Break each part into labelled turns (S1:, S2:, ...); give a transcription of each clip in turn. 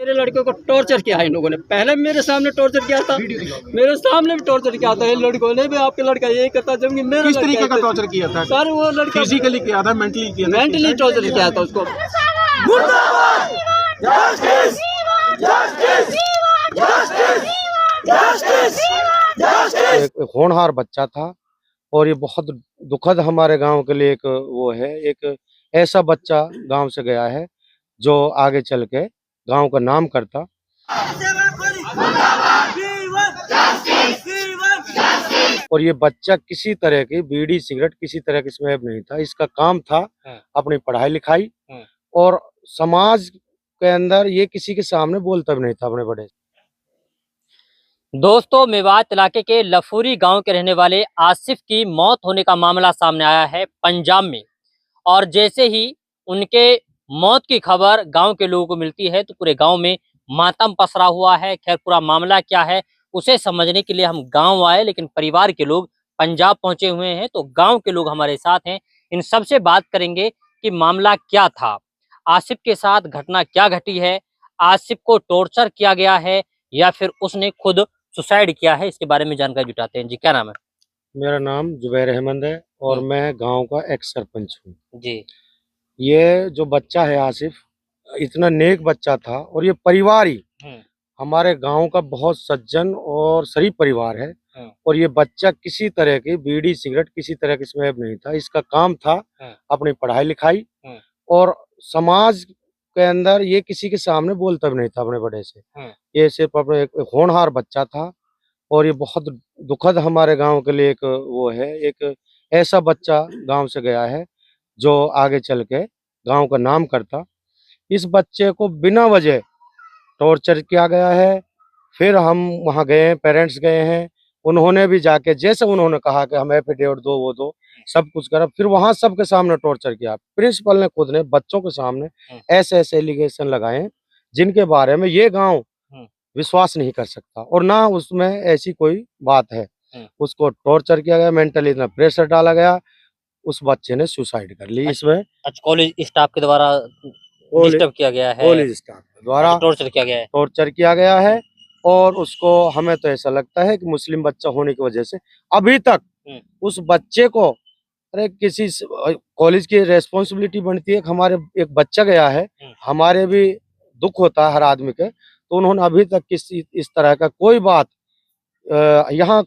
S1: मेरे लड़के को टॉर्चर किया है इन लोगों ने। पहले मेरे सामने टॉर्चर किया था, मेरे सामने भी टॉर्चर किया था इन लड़कों ने भी। आपके लड़का यही करता, जबकि मेरा
S2: किस तरीके का टॉर्चर किया था
S1: सर? वो लड़का
S2: फिजिकली किया था, मेंटली किया था?
S1: मेंटली टॉर्चर किया था उसको।
S3: एक होनहार बच्चा था और ये बहुत दुखद हमारे गांव के लिए एक वो है, एक ऐसा बच्चा गांव से गया है जो आगे चल के गांव का नाम करता। और ये बच्चा किसी तरह की बीड़ी सिगरेट किसी तरह की स्मैब नहीं था। इसका काम था अपनी पढ़ाई लिखाई, और समाज के अंदर ये किसी के सामने बोलता भी नहीं था अपने बड़े।
S4: दोस्तों, मेवात इलाके के लफूरी गांव के रहने वाले आसिफ की मौत होने का मामला सामने आया है पंजाब में। और जैसे ही उनके मौत की खबर गांव के लोगों को मिलती है तो पूरे गांव में मातम पसरा हुआ है। खैर, पूरा मामला क्या है उसे समझने के लिए हम गांव आए, लेकिन परिवार के लोग पंजाब पहुंचे हुए हैं। तो गांव के लोग हमारे साथ हैं, इन सबसे बात करेंगे कि मामला क्या था, आसिफ के साथ घटना क्या घटी है, आसिफ को टॉर्चर किया गया है या फिर उसने खुद सुसाइड किया है, इसके बारे में जानकारी जुटाते हैं। जी, क्या नाम है?
S3: मेरा नाम जुबैर अहमद है और मैं गांव का एक्स सरपंच हूँ
S4: जी।
S3: ये जो बच्चा है आसिफ, इतना नेक बच्चा था और ये परिवार ही हमारे गांव का बहुत सज्जन और शरीफ परिवार है। और ये बच्चा किसी तरह की बीड़ी सिगरेट किसी तरह की स्मैब नहीं था। इसका काम था अपनी पढ़ाई लिखाई, और समाज के अंदर ये किसी के सामने बोलता भी नहीं था अपने बड़े से। ये सिर्फ अपने एक होनहार बच्चा था और ये बहुत दुखद हमारे गांव के लिए एक वो है, एक ऐसा बच्चा गांव से गया है जो आगे चल के गांव का नाम करता। इस बच्चे को बिना वजह टॉर्चर किया गया है। फिर हम वहां गए हैं, पेरेंट्स गए हैं, उन्होंने भी जाके जैसे उन्होंने कहा कि हम एफिडेविट दो वो दो, सब कुछ करा। फिर वहां सबके सामने टॉर्चर किया। प्रिंसिपल ने खुद ने बच्चों के सामने ऐसे ऐसे एलिगेशन लगाए जिनके बारे में ये गांव विश्वास नहीं कर सकता, और ना उसमें ऐसी कोई बात है। उसको टॉर्चर किया गया, मेंटली इतना प्रेशर डाला गया, उस बच्चे ने सुसाइड कर ली। इसमें
S4: अच्छा, कॉलेज स्टाफ के द्वारा डिस्टर्ब किया गया है,
S3: कॉलेज स्टाफ द्वारा
S4: टॉर्चर किया गया है,
S3: टॉर्चर किया गया है। और उसको, हमें तो ऐसा लगता है कि मुस्लिम बच्चा होने की वजह से अभी तक उस बच्चे को, अरे किसी कॉलेज की रेस्पॉन्सिबिलिटी बनती है कि हमारे एक बच्चा गया है, हमारे भी दुख होता है हर आदमी के। तो उन्होंने अभी तक किसी इस तरह का कोई बात यहाँ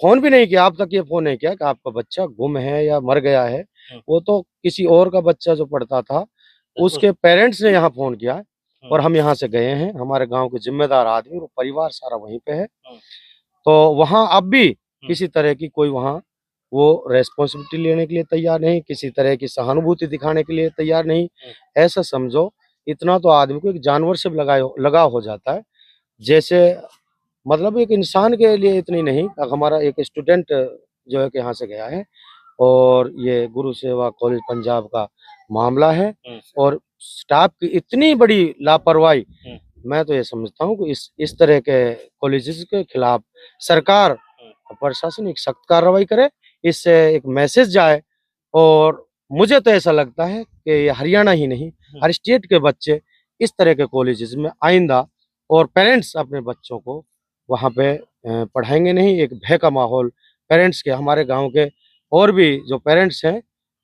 S3: फोन भी नहीं किया। अब तक ये फोन नहीं किया कि आपका बच्चा गुम है या मर गया है। वो तो किसी और का बच्चा जो पढ़ता था उसके पेरेंट्स ने यहाँ फोन किया और हम यहाँ से गए हैं। हमारे गांव के जिम्मेदार आदमी और परिवार सारा वहीं पे है। तो वहाँ अब भी किसी तरह की कोई वहाँ वो रेस्पॉन्सिबिलिटी लेने के लिए तैयार नहीं, किसी तरह की सहानुभूति दिखाने के लिए तैयार नहीं। ऐसा समझो, इतना तो आदमी को एक जानवर से लगाव हो जाता है। जैसे मतलब एक इंसान के लिए इतनी नहीं। हमारा एक स्टूडेंट जो है कि यहाँ से गया है, और ये गुरु सेवा कॉलेज पंजाब का मामला है। और स्टाफ की इतनी बड़ी लापरवाही, मैं तो ये समझता हूँ कि इस तरह के कॉलेजेस के खिलाफ सरकार प्रशासन एक सख्त कार्रवाई करे, इससे एक मैसेज जाए। और मुझे तो ऐसा लगता है कि ये हरियाणा ही नहीं, हर स्टेट के बच्चे इस तरह के कॉलेजेस में आइंदा, और पेरेंट्स अपने बच्चों को वहाँ पे पढ़ाएंगे नहीं। एक भय का माहौल पेरेंट्स के, हमारे गांव के और भी जो पेरेंट्स हैं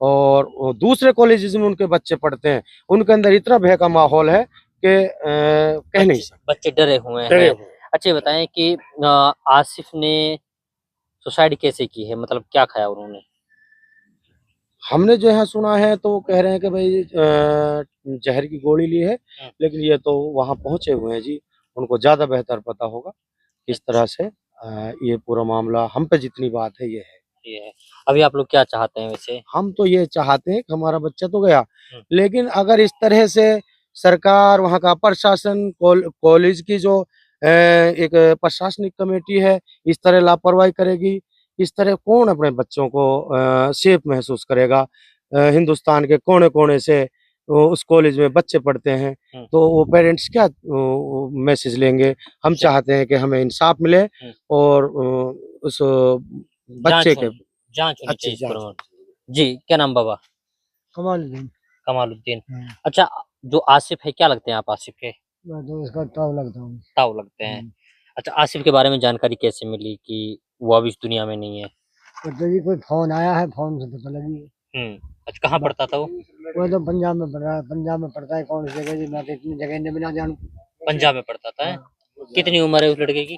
S3: और दूसरे कॉलेजेस में उनके बच्चे पढ़ते हैं, उनके अंदर इतना भय का माहौल है कि कह नहीं सकते।
S4: बच्चे डरे हुए हैं। अच्छा, बताएं कि आसिफ ने सुसाइड कैसे की है, मतलब क्या खाया उन्होंने?
S3: हमने जो है सुना है तो कह रहे हैं कि भाई जहर की गोली ली है, लेकिन ये तो वहां पहुंचे हुए हैं जी, उनको ज्यादा बेहतर पता होगा किस तरह से ये पूरा मामला। हम पे जितनी बात है ये है।
S4: अभी आप लोग क्या चाहते हैं वैसे? हम
S3: तो ये चाहते हैं कि हमारा बच्चा तो गया, लेकिन अगर इस तरह से सरकार, वहाँ का प्रशासन, कॉलेज की जो एक प्रशासनिक कमेटी है, इस तरह लापरवाही करेगी, इस तरह कौन अपने बच्चों को सेफ महसूस करेगा? हिंदुस्तान के कोने कोने से उस कॉलेज में बच्चे पढ़ते हैं, तो वो पेरेंट्स क्या मैसेज लेंगे? हम चाहते हैं कि हमें इंसाफ मिले और उस बच्चे के
S4: जांच होनी
S3: अच्छी
S4: चाहिए।
S3: जांच।
S4: जी, क्या नाम बाबा?
S1: कमालुद्दीन।
S4: कमालुद्दीन। अच्छा, जो आसिफ है, क्या लगते हैं आप आसिफ के?
S5: मैं तो इसका ताव लगता हूँ।
S4: ताऊ लगते हैं। अच्छा, आसिफ के बारे में जानकारी कैसे मिली कि वो अब इस दुनिया में नहीं है?
S5: तो जी कोई फोन आया है, फोन से पता लगी।
S4: अच्छा, कहाँ पढ़ता था वो?
S5: वो तो पंजाब में पढ़ रहा है, पंजाब में पढ़ता है। कौन सी जगह जी, मैं तो इतनी जगह नहीं बिना जानू।
S4: पंजाब में पढ़ता था। कितनी उम्र है उस लड़के की?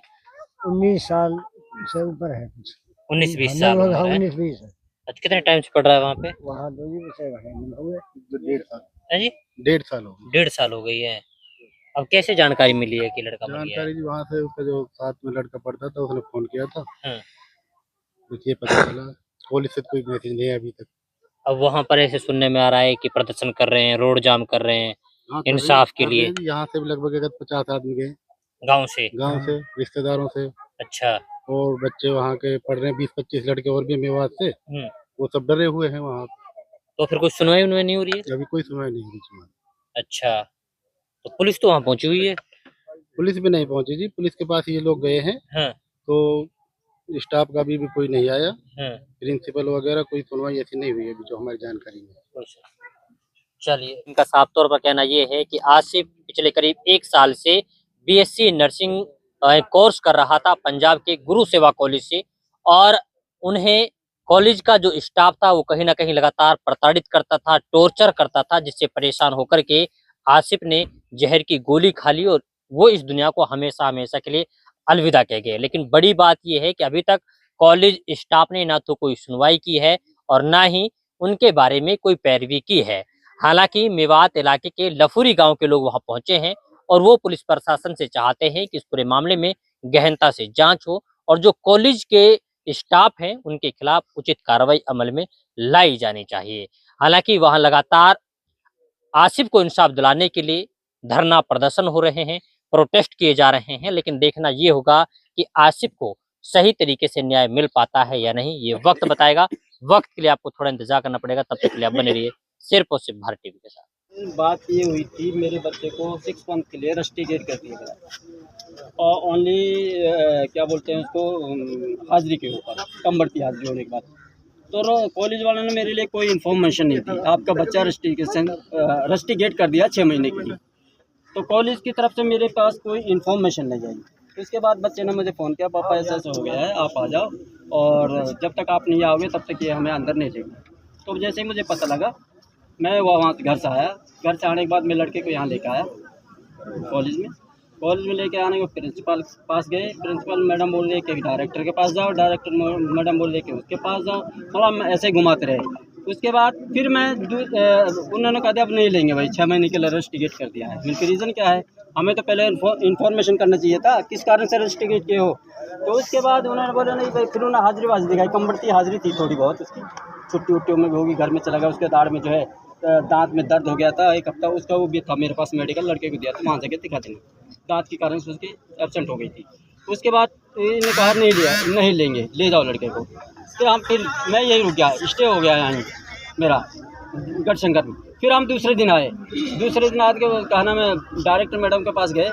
S5: 19 साल से ऊपर है कुछ।
S4: 19-20 साल उम्र है।
S5: 19-20 है।
S4: अच्छा, कितने टाइम से पढ़ रहा है वहाँ पे?
S5: वहाँ तो जी से हुए
S2: 1.5 साल।
S4: है जी,
S2: 1.5 साल हो गए।
S4: 1.5 साल हो गई है। अब कैसे जानकारी मिली है कि लड़का मर गया है?
S2: जानकारी जी वहाँ से उसका जो साथ में लड़का पढ़ता था उसने फोन किया था।
S4: हाँ।
S2: कुछ ये पता चला, पुलिस से कोई मैसेज नहीं है अभी तक।
S4: अब वहाँ पर ऐसे सुनने में आ रहा है कि प्रदर्शन कर रहे हैं, रोड जाम कर रहे हैं
S2: हाँ,
S4: इंसाफ के लिए।
S2: यहाँ से भी लगभग 50 आदमी गए
S4: गांव से।
S2: रिश्तेदारों से।
S4: अच्छा।
S2: और बच्चे वहाँ के पढ़ रहे हैं, 20-25 लड़के और भी मेवात से। वो सब डरे हुए हैं वहाँ।
S4: तो फिर कुछ सुनवाई नहीं हो रही है?
S2: अभी कोई सुनवाई नहीं हो रही।
S4: अच्छा, तो पुलिस तो वहाँ पहुंची हुई है?
S2: पुलिस भी नहीं पहुंची जी, पुलिस के पास ये लोग गए हैं।
S4: हाँ।
S2: तो स्टाफ का भी कोई नहीं आया।
S4: हाँ।
S2: प्रिंसिपल वगैरह कोई सुनवाई ऐसी नहीं हुई अभी जो हमारी जानकारी में।
S4: चलिए, इनका साफ तौर पर कहना ये है कि आसिफ पिछले करीब 1 साल से बीएससी नर्सिंग कोर्स कर रहा था पंजाब के गुरु सेवा कॉलेज से, और उन्हें कॉलेज का जो स्टाफ था वो कहीं ना कहीं लगातार प्रताड़ित करता था, टॉर्चर करता था, जिससे परेशान होकर के आसिफ ने जहर की गोली खा ली और वो इस दुनिया को हमेशा हमेशा के लिए अलविदा कह गए। लेकिन बड़ी बात यह है कि अभी तक कॉलेज स्टाफ ने ना तो कोई सुनवाई की है और ना ही उनके बारे में कोई पैरवी की है। हालांकि मेवात इलाके के लफूरी गांव के लोग वहां पहुंचे हैं और वो पुलिस प्रशासन से चाहते हैं कि इस पूरे मामले में गहनता से जांच हो और जो कॉलेज के स्टाफ हैं उनके खिलाफ उचित कार्रवाई अमल में लाई जानी चाहिए। हालांकि वहां लगातार आसिफ को इंसाफ दिलाने के लिए धरना प्रदर्शन हो रहे हैं, प्रोटेस्ट किए जा रहे हैं, लेकिन देखना ये होगा कि आसिफ को सही तरीके से न्याय मिल पाता है या नहीं, ये वक्त बताएगा। वक्त के लिए आपको थोड़ा इंतजार करना पड़ेगा, तब तक के लिए आप बने रहिए सिर्फ और सिर्फ भारत टीवी के साथ।
S1: बात ये हुई थी, मेरे बच्चे को 6 मंथ के लिए रस्टिकेट कर दिया गया और ओनली क्या बोलते हैं उसको, हाजिरी के ऊपर, कम बढ़ती हाजिरी होने के बाद। तो कॉलेज वालों ने मेरे लिए कोई इन्फॉर्मेशन नहीं दी, आपका बच्चा रस्टिकेट कर दिया 6 महीने के लिए। तो कॉलेज की तरफ से मेरे पास कोई इन्फॉर्मेशन नहीं आई। उसके बाद बच्चे ने मुझे फ़ोन किया, पापा ऐसा ऐसा हो गया है, आप आ जाओ और जब तक आप नहीं आओगे तब तक ये हमें अंदर नहीं लेंगे। तो जैसे ही मुझे पता लगा, मैं वहाँ से घर से आया। घर से आने के बाद मैं लड़के को यहाँ लेकर आया कॉलेज में लेके आने को प्रिंसिपल पास गए। प्रिंसिपल मैडम बोल रहे कि डायरेक्टर के पास जाओ, डायरेक्टर मैडम बोल रहे कि उसके पास जाओ, थोड़ा ऐसे घुमाते रहे। उसके बाद फिर मैं उन्होंने कहा अब नहीं लेंगे भाई, 6 महीने के लिए रस्टिकेट कर दिया है। फिर रीज़न क्या है, हमें तो पहले इन्फॉर्मेशन करना चाहिए था किस कारण से रस्टिकेट किए हो। तो उसके बाद उन्होंने बोला नहीं भाई, फिर उन्होंने हाजिरी वाजिरी दिखाई, कम बढ़ती हाजिरी थी थोड़ी बहुत उसकी, छुट्टी उट्टियों में भी होगी, घर में चला गया। उसके दाढ़ में जो है दांत में दर्द हो गया था 1 हफ्ता, उसका वो भी था मेरे पास मेडिकल, लड़के को दिया था, वहाँ जाके दिखा देना, दांत के कारण से उसकी एब्सेंट हो गई थी। उसके बाद इन्होंने कहा नहीं लेंगे, ले जाओ लड़के को। तो हम फिर मैं यही रुक गया, स्टे हो गया यहाँ मेरा गढ़शंकर में। फिर हम दूसरे दिन आए, दूसरे दिन आके कहा ना, मैं डायरेक्टर मैडम के पास गए,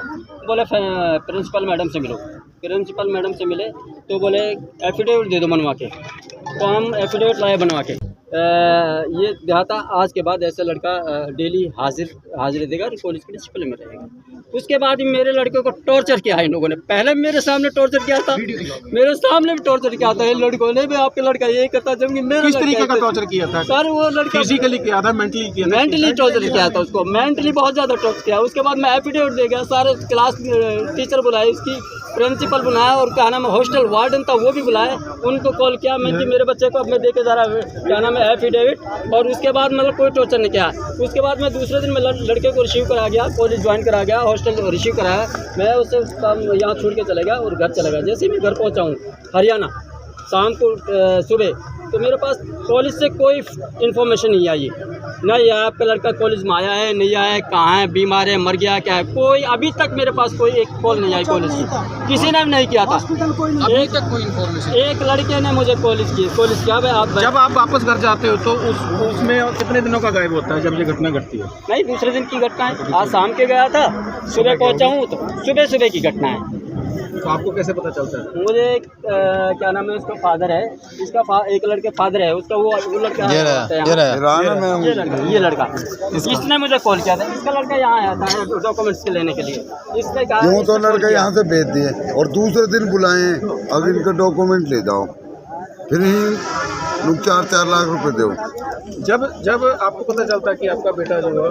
S1: बोले प्रिंसिपल मैडम से मिलो। प्रिंसिपल मैडम से मिले तो बोले एफिडेविट दे दो बनवा के। तो हम एफिडेविट लाए बनवा के। ये दिखाता आज के बाद ऐसा लड़का डेली हाजिरी देगा और कॉलेज के डिसिप्लिन में रहेगा। उसके बाद मेरे लड़के को टॉर्चर किया है इन लोगों ने। पहले मेरे सामने टॉर्चर किया था, मेरे सामने भी टॉर्चर किया था इन लड़कों ने, मैं आपके लड़का यही करता, जबकि मेरा
S2: किस तरीके का टॉर्चर किया था
S1: सर? वो लड़का
S2: फिजिकली किया था, मेंटली किया था?
S1: मेंटली टॉर्चर किया था उसको, मेंटली बहुत ज़्यादा टॉर्चर किया। उसके बाद मैं एफिडेविट दे गया, सारे क्लास टीचर बुलाए, उसकी प्रिंसिपल बुलाया और क्या नाम है हॉस्टल वार्डन था वो भी बुलाए, उनको कॉल किया मैं कि मेरे बच्चे को अब मैं दे के जा रहा क्या नाम है एफिडेविट। और उसके बाद मतलब कोई टॉर्चर नहीं किया। उसके बाद मैं दूसरे दिन मैं लड़के को रिसीव करा गया, कॉलेज ज्वाइन करा गया, हॉस्टल रिसीव कराया, मैं उसे यहाँ छोड़ के चला गया और घर चला गया। जैसे ही मैं घर पहुँचा हूँ हरियाणा शाम को सुबह, तो मेरे पास कॉलेज से कोई इन्फॉर्मेशन नहीं आई, नहीं आपका लड़का कॉलेज में आया है नहीं आया है, कहाँ है, बीमार है, मर गया, क्या है, कोई अभी तक मेरे पास कोई एक कॉल नहीं आई कॉलेज की, किसी ने भी नहीं किया था।
S2: अभी तक कोई इन्फॉर्मेशन?
S1: एक लड़के ने मुझे कॉलेज किया भाई आप।
S2: जब आप वापस घर जाते हो तो उसमें कितने दिनों का गायब होता है जब ये घटना घटती है?
S1: नहीं, दूसरे दिन की घटना है। आज शाम के गया था, सुबह पहुँचा हूँ तो सुबह की घटना है।
S6: तो आपको कैसे पता चलता है?
S1: मुझे क्या नाम है, उसका फादर है, इसका एक लड़के फादर है उसका, वो लड़का ये लड़का इसने मुझे कॉल किया था। इसका लड़का यहाँ आया था डॉक्यूमेंट्स के लेने के लिए। इसने कहा
S7: यूँ तो लड़का यहाँ से भेज दिए और दूसरे दिन बुलाए, अब इनके डॉक्यूमेंट ले जाओ, फिर ही लोग 4-4 लाख रुपए दो।
S6: जब आपको पता चलता है कि आपका बेटा जो है वो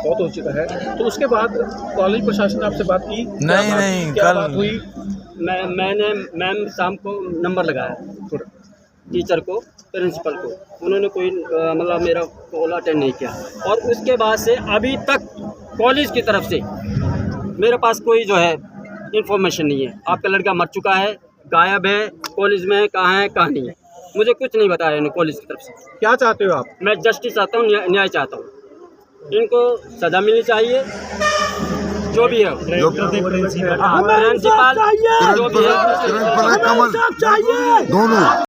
S6: बहुत हो चुका है, तो उसके बाद कॉलेज प्रशासन ने आपसे बात की? नहीं, क्या बात हुई?
S1: मैंने मैम शाम को नंबर लगाया टीचर को, प्रिंसिपल को, उन्होंने कोई मतलब मेरा कॉल अटेंड नहीं किया। और उसके बाद से अभी तक कॉलेज की तरफ से मेरे पास कोई जो है इन्फॉर्मेशन नहीं है। आपका लड़का मर चुका है, गायब है, कॉलेज में कहाँ है कहाँ नहीं है, मुझे कुछ नहीं बताया इन्होंने कॉलेज की तरफ से।
S6: क्या चाहते हो आप?
S1: मैं जस्टिस चाहता हूँ, न्याय चाहता हूँ, इनको सजा मिलनी चाहिए जो भी है। प्रिंसिपल जो भी है,
S7: कमल दोनों